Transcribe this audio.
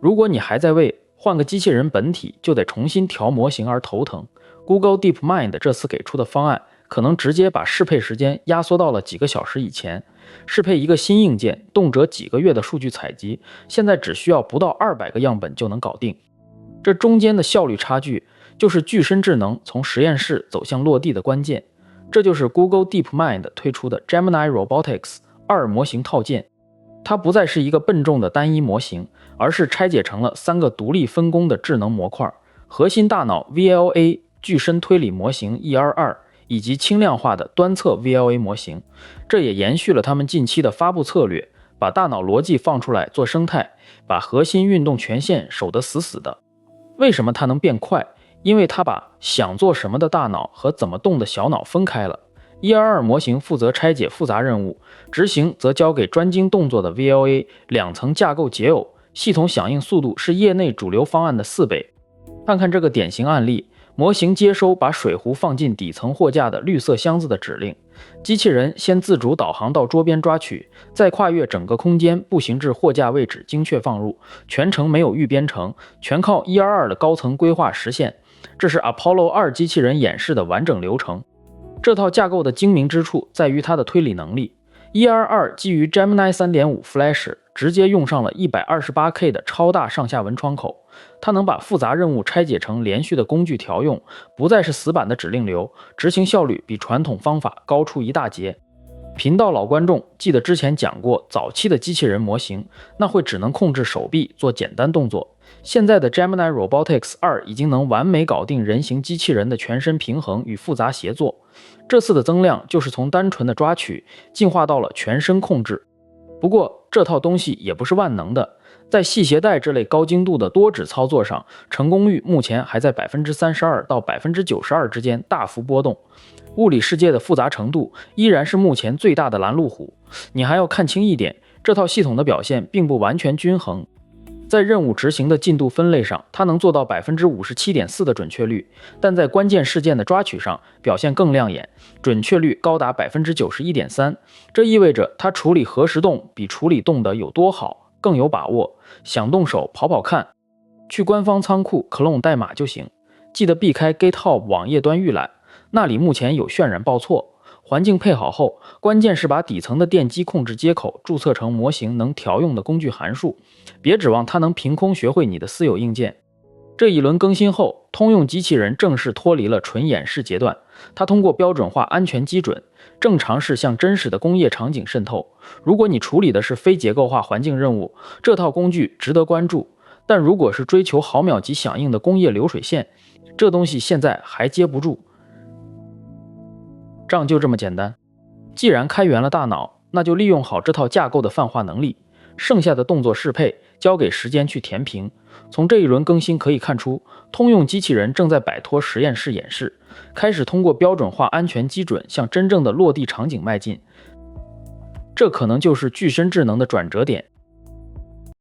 如果你还在为换个机器人本体就得重新调模型而头疼， Google DeepMind 这次给出的方案可能直接把适配时间压缩到了几个小时以前。适配一个新硬件，动辄几个月的数据采集，现在只需要不到200个样本就能搞定。这中间的效率差距，就是具身智能从实验室走向落地的关键。这就是 Google DeepMind 推出的 Gemini Robotics 2模型套件。它不再是一个笨重的单一模型，而是拆解成了3个独立分工的智能模块：核心大脑 VLA 具身推理模型 ER2，以及轻量化的端侧 VLA 模型。这也延续了他们近期的发布策略，把大脑逻辑放出来做生态，把核心运动权限守得死死的。为什么它能变快？因为它把想做什么的大脑和怎么动的小脑分开了。ER2 模型负责拆解复杂任务，执行则交给专精动作的 VLA， 2层架构解耦，系统响应速度是业内主流方案的4倍。看看这个典型案例，模型接收把水壶放进底层货架的绿色箱子的指令，机器人先自主导航到桌边抓取，再跨越整个空间步行至货架位置精确放入，全程没有预编程，全靠 ER2 的高层规划实现。这是 Apollo 2机器人演示的完整流程。这套架构的精明之处在于它的推理能力。ER2 基于 Gemini 3.5 Flash， 直接用上了 128K 的超大上下文窗口，它能把复杂任务拆解成连续的工具调用，不再是死板的指令流，执行效率比传统方法高出一大截。频道老观众记得之前讲过，早期的机器人模型那会只能控制手臂做简单动作，现在的 Gemini Robotics 2已经能完美搞定人形机器人的全身平衡与复杂协作。这次的增量就是从单纯的抓取进化到了全身控制。不过这套东西也不是万能的，在系携带这类高精度的多指操作上，成功率目前还在 32% 到 92% 之间大幅波动。物理世界的复杂程度依然是目前最大的拦路虎。你还要看清一点，这套系统的表现并不完全均衡。在任务执行的进度分类上，它能做到 57.4% 的准确率，但在关键事件的抓取上表现更亮眼，准确率高达 91.3%。这意味着它处理核实动比处理动的有多好，更有把握。想动手跑跑看，去官方仓库 clone 代码就行，记得避开 GitHub 网页端预览，那里目前有渲染报错。环境配好后，关键是把底层的电机控制接口注册成模型能调用的工具函数，别指望它能凭空学会你的私有硬件。这一轮更新后，通用机器人正式脱离了纯演示阶段，它通过标准化安全基准，正常是向真实的工业场景渗透。如果你处理的是非结构化环境任务，这套工具值得关注，但如果是追求毫秒级响应的工业流水线，这东西现在还接不住。账就这么简单，既然开源了大脑，那就利用好这套架构的泛化能力，剩下的动作适配交给时间去填平。从这一轮更新可以看出，通用机器人正在摆脱实验室演示，开始通过标准化安全基准向真正的落地场景迈进。这可能就是具身智能的转折点。